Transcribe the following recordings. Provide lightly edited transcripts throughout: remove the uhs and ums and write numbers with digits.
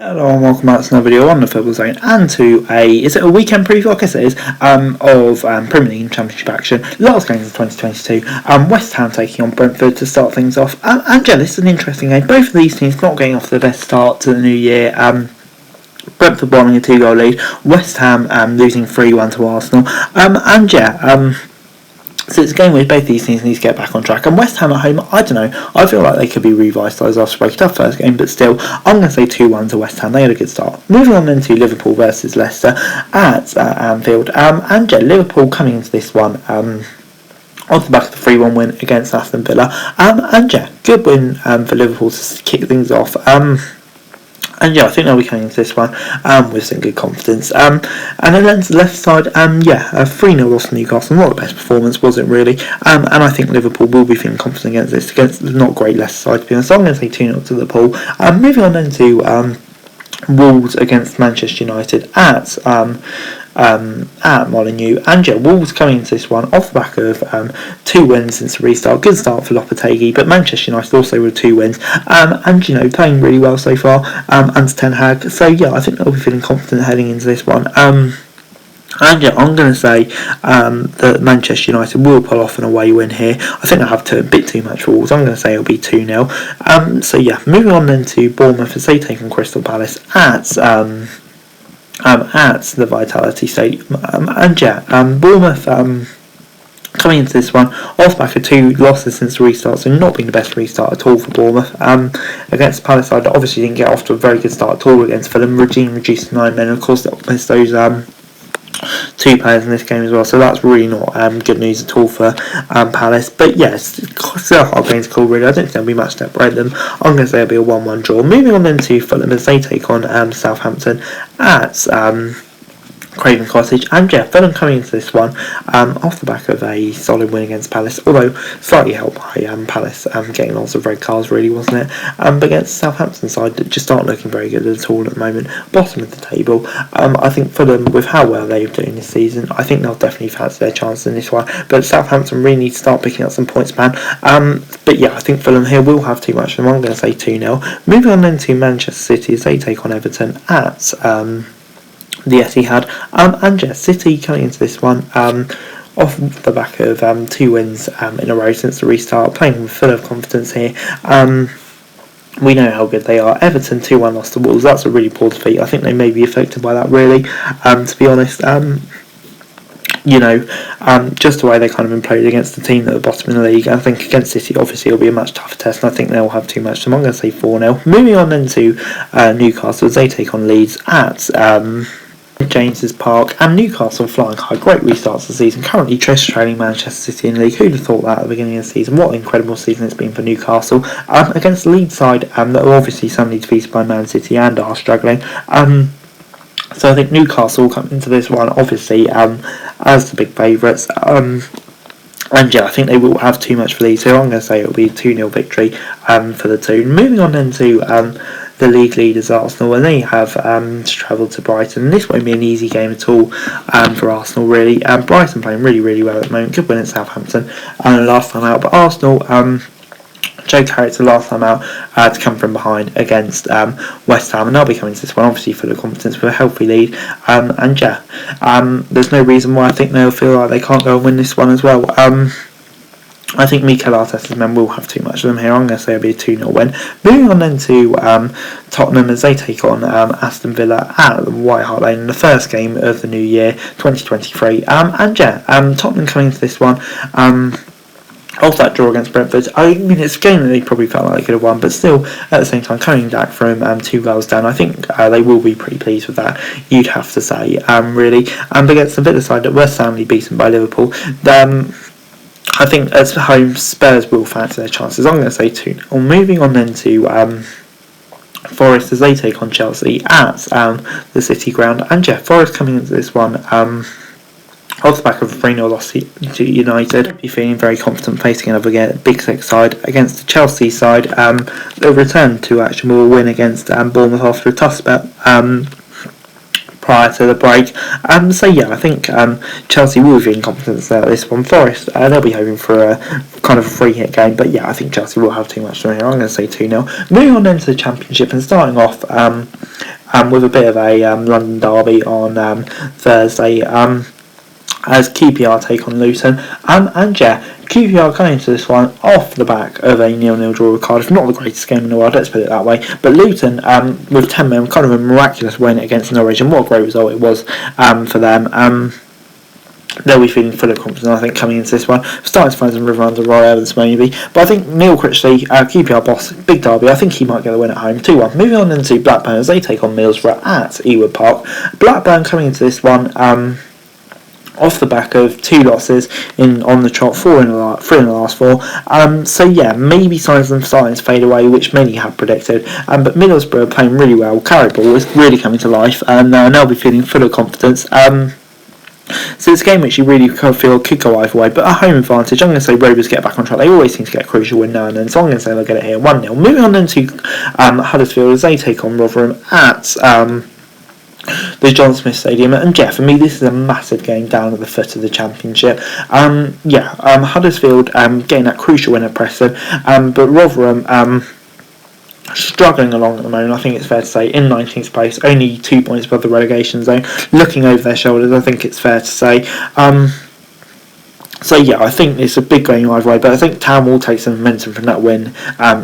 Hello and welcome back to another video on the Football Zone and to a weekend preview, I guess it is, of Premier League Championship action. Last games of 2022, West Ham taking on Brentford to start things off. And yeah, this is an interesting game. Both of these teams not getting off to the best start to the new year. Brentford bowling a 2-goal lead, West Ham losing 3-1 to Arsenal. So it's a game where both these teams need to get back on track. And West Ham at home, I don't know. I feel like they could be revitalised after breaking up first game, but still, I'm going to say 2-1 to West Ham. They had a good start. Moving on then to Liverpool versus Leicester at Anfield. Liverpool coming into this one off the back of the 3-1 win against Aston Villa. Good win for Liverpool to kick things off. I think they'll be coming into this one with some good confidence. And then to the left side, a 3-0 loss to Newcastle. Not the best performance, was it really? And I think Liverpool will be feeling confident against the not great Leicester side, to be honest. So I'm going to say 2-0 to Liverpool. Moving on then to Wolves against Manchester United at Molineux. Wolves coming into this one off the back of 2 wins since the restart. Good start for Lopetegui, but Manchester United also with 2 wins. Playing really well so far under Ten Hag. So yeah, I think they'll be feeling confident heading into this one. I'm going to say that Manchester United will pull off an away win here. I think they'll have a bit too much for Wolves. I'm going to say it'll be 2-0. Moving on then to Bournemouth as they take on Crystal Palace at the Vitality Stadium. Bournemouth coming into this one off back of 2 losses since the restart, so not being the best restart at all for Bournemouth. Against Palace side, obviously didn't get off to a very good start at all against Fulham. Regime reduced to 9 men, of course they'll miss those 2 players in this game as well, so that's really not good news at all for Palace. But yes, still a hard game to call really. I don't think there'll be much to separate them. I'm going to say it'll be a 1-1 draw. Moving on then to Fulham as they take on Southampton at Craven Cottage. Fulham coming into this one off the back of a solid win against Palace, although slightly helped by Palace getting lots of red cards really, wasn't it? But against Southampton side that just aren't looking very good at all at the moment, bottom of the table. I think Fulham, with how well they're doing this season, I think they'll definitely fancy their chances in this one, but Southampton really need to start picking up some points, man. I think Fulham here will have too much, and I'm going to say 2-0. Moving on then to Manchester City as they take on Everton at the Etihad. City coming into this one off the back of 2 wins in a row since the restart, playing with full of confidence here. We know how good they are. Everton 2-1 lost to Wolves. That's a really poor defeat. I think they may be affected by that really, to be honest. Just the way they kind of imploded against the team at the bottom of the league. I think against City, obviously, it'll be a much tougher test, and I think they'll have too much. So I'm going to say 4-0. Moving on then to Newcastle as they take on Leeds at James's Park, and Newcastle flying high. Great restarts to the season, currently trailing Manchester City in the league. Who'd have thought that at the beginning of the season? What an incredible season it's been for Newcastle against the Leeds side that are obviously suddenly defeated by Man City and are struggling. So I think Newcastle will come into this one obviously as the big favourites. I think they will have too much for Leeds, so I'm going to say it'll be a 2-0 victory for the two. Moving on then to the league leaders Arsenal, and they have to travel to Brighton. This won't be an easy game at all for Arsenal really. Brighton playing really, really well at the moment. Good win at Southampton last time out, but Arsenal, Joe Carrick's the last time out to come from behind against West Ham, and they'll be coming to this one obviously full of confidence with a healthy lead. There's no reason why I think they'll feel like they can't go and win this one as well. I think Mikel Arteta's men will have too much of them here. I'm going to say it'll be a 2-0 win. Moving on then to Tottenham as they take on Aston Villa at the White Hart Lane in the first game of the new year 2023. Tottenham coming into this one off that draw against Brentford. I mean, it's a game that they probably felt like they could have won, but still, at the same time, coming back from 2 goals down, I think they will be pretty pleased with that, you'd have to say, really. But against the Villa side that were soundly beaten by Liverpool, I think as home, Spurs will fancy their chances. I'm going to say 2-0. Moving on then to Forest as they take on Chelsea at the City ground. Forest coming into this one off the back of a 3-0 loss to United, be feeling very confident facing another Big Six side against the Chelsea side. They'll return to actually more win against Bournemouth after a tough spell prior to the break. So yeah, I think Chelsea will be in confidence at this one. Forest, they'll be hoping for a kind of a free hit game, but yeah, I think Chelsea will have too much to here. I'm going to say 2-0. Moving on then to the Championship and starting off with a bit of a London derby on Thursday. As QPR take on Luton. And yeah, QPR coming into this one off the back of a 0-0 draw with Cardiff. Not the greatest game in the world, let's put it that way. But Luton, with 10 men, kind of a miraculous win against Norwich, and what a great result it was for them. They'll be feeling full of confidence, I think, coming into this one. Starting to find some river under Roy Evans, maybe. But I think Neil Critchley, QPR boss, big derby, I think he might get the win at home. 2-1. Moving on into Blackburn as they take on Middlesbrough at Ewood Park. Blackburn coming into this one off the back of 2 losses on the trot, 3 in the last 4. So yeah, maybe signs of them starting to fade away, which many have predicted. But Middlesbrough are playing really well. Carry ball is really coming to life, and they'll be feeling full of confidence. So it's a game which you really feel could go either way, but a home advantage. I'm going to say Rovers get back on track. They always seem to get a crucial win now and then, so I'm going to say they'll get it here 1-0. Moving on then to Huddersfield as they take on Rotherham at the John Smith Stadium. And yeah, for me this is a massive game down at the foot of the Championship. Huddersfield getting that crucial win at Preston, but Rotherham struggling along at the moment, I think it's fair to say, in 19th place, only 2 points above the relegation zone, looking over their shoulders, I think it's fair to say. So yeah, I think it's a big game either way, but I think Town will take some momentum from that win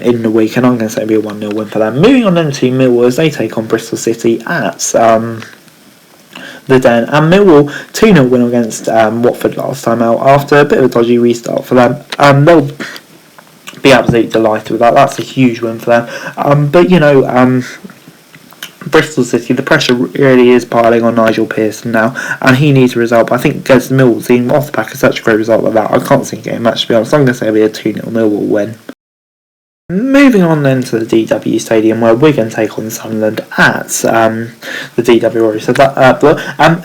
in the week, and I'm going to say it'll be a 1-0 win for them. Moving on then to Millwall as they take on Bristol City at the Den, and Millwall 2-0 win against Watford last time out after a bit of a dodgy restart for them. They'll be absolutely delighted with that. That's a huge win for them. But you know, Bristol City, the pressure really is piling on Nigel Pearson now, and he needs a result. But I think against the Millwall team, off the back of such a great result like that, I can't see him getting much, to be honest. I'm going to say it'll be a 2-0 Millwall win. Moving on then to the DW Stadium, where we're going to take on Sunderland at the DW Warriors. So that,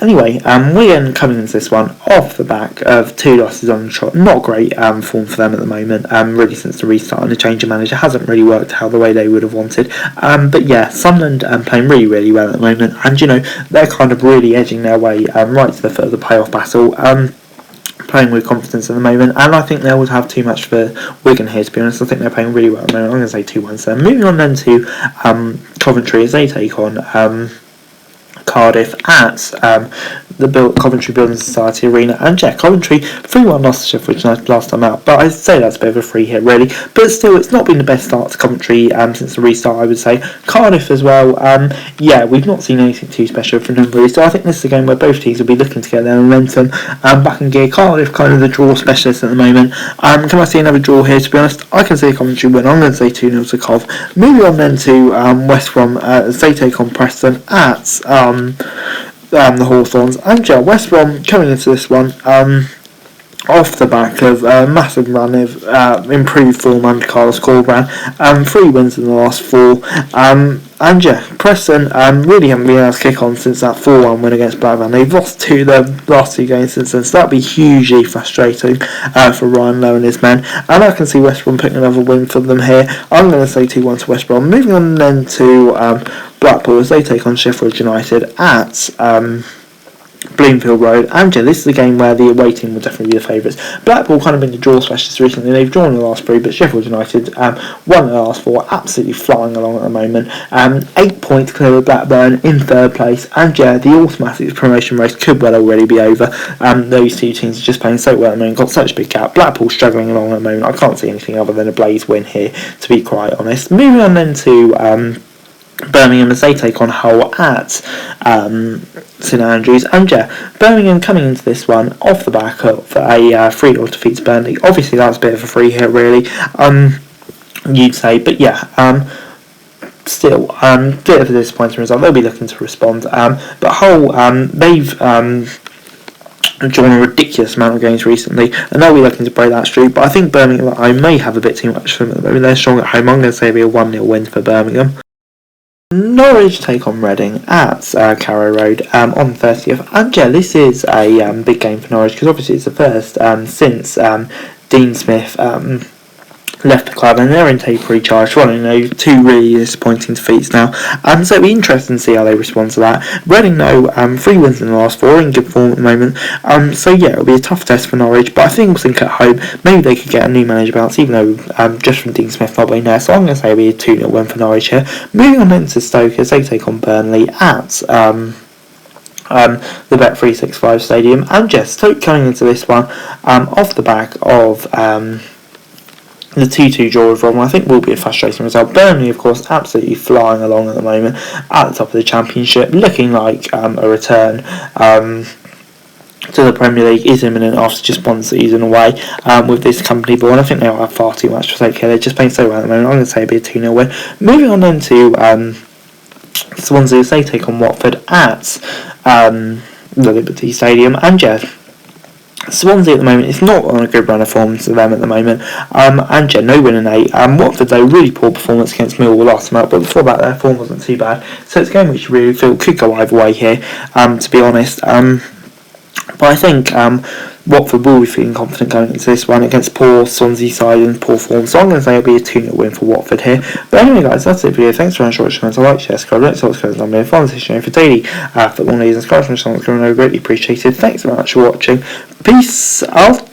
anyway, Wigan coming into this one off the back of 2 losses on the trot. Not great form for them at the moment. Really, since the restart and the change of manager hasn't really worked out the way they would have wanted. But yeah, Sunderland playing really, really well at the moment, and you know they're kind of really edging their way right to the foot of the playoff battle. Playing with confidence at the moment, and I think they would have too much for Wigan here, to be honest. I think they're playing really well at the moment. I'm going to say 2-1 to them. Moving on then to Coventry as they take on Cardiff at the Coventry Building Society Arena. And yeah, Coventry 3-1 lost to Sheffield United last time out, but I'd say that's a bit of a free hit really. But still, it's not been the best start to Coventry since the restart, I would say. Cardiff as well, yeah, we've not seen anything too special from them really, so I think this is a game where both teams will be looking to get their momentum back in gear. Cardiff kind of the draw specialist at the moment. Can I see another draw here, to be honest? I can see a Coventry win. I'm going to say 2-0 to Cov. Moving on then to West Brom as they take on Preston at the Hawthorns. And yeah, West Brom coming into this one off the back of a massive run of improved form under Carlos Corberán, 3 wins in the last 4, and yeah, Preston really haven't been able to kick on since that 4-1 win against Blackburn. They've lost the last 2 games since then, so that'd be hugely frustrating for Ryan Lowe and his men, and I can see West Brom picking another win for them here. I'm going to say 2-1 to West Brom. Moving on then to Blackpool as they take on Sheffield United at Bloomfield Road. And yeah, this is a game where the away team will definitely be the favourites. Blackpool kind of been the draw specialists recently. They've drawn the last 3, but Sheffield United won the last 4, absolutely flying along at the moment. 8 points clear of Blackburn in 3rd place, and yeah, the automatic promotion race could well already be over. Those 2 teams are just playing so well at the moment, got such a big gap. Blackpool struggling along at the moment. I can't see anything other than a Blaze win here, to be quite honest. Moving on then to Birmingham as they take on Hull at St Andrews. And yeah, Birmingham coming into this one off the back of a 3-0 defeat to Burnley. Obviously that's a bit of a free hit really, you'd say, but yeah, still bit of a disappointing result. They'll be looking to respond, but Hull, they've drawn a ridiculous amount of games recently, and they'll be looking to break that streak. But I think Birmingham, I may have a bit too much for them at the moment. They're strong at home. I'm going to say it'll be a 1-0 win for Birmingham. Norwich take on Reading at Carrow Road on the 30th, and yeah, this is a big game for Norwich because obviously it's the first since Dean Smith left the club, and they're in temporary charge following those 2 really disappointing defeats now. So it'll be interesting to see how they respond to that. Reading, though, 3 wins in the last 4, in good form at the moment. So yeah, it'll be a tough test for Norwich, but I think at home, maybe they could get a new manager bounce, even though just from Dean Smith not being there. So I'm going to say it'll be a 2-0 win for Norwich here. Moving on then to Stoke as they take on Burnley at the Bet365 Stadium, and just Stoke coming into this one off the back of the 2-2 draw with Rotherham. I think will be a frustrating result. Burnley, of course, absolutely flying along at the moment at the top of the Championship, looking like a return to the Premier League is imminent after just one season away with this company ball, and I think they'll have far too much to take care. They're just playing so well at the moment. I'm going to say it'll be a 2-0 win. Moving on then to Swansea as they take on Watford at the Liberty Stadium, and Swansea at the moment, it's not on a good run of form to them at the moment, and no win in 8. Watford, though, really poor performance against Millwall last month, but before that their form wasn't too bad, so it's a game which you really feel could go either way here, to be honest. But I think Watford will be feeling confident going into this one against poor Swansea side and poor form, so I'm going to say it'll be a 2-0 win for Watford here. But anyway, guys, that's it for you. Thanks for watching. I like, share, subscribe, let's what's going on. Follow this channel for daily football news and subscribe to my channel. It's greatly appreciated. Thanks so much for watching. Peace out.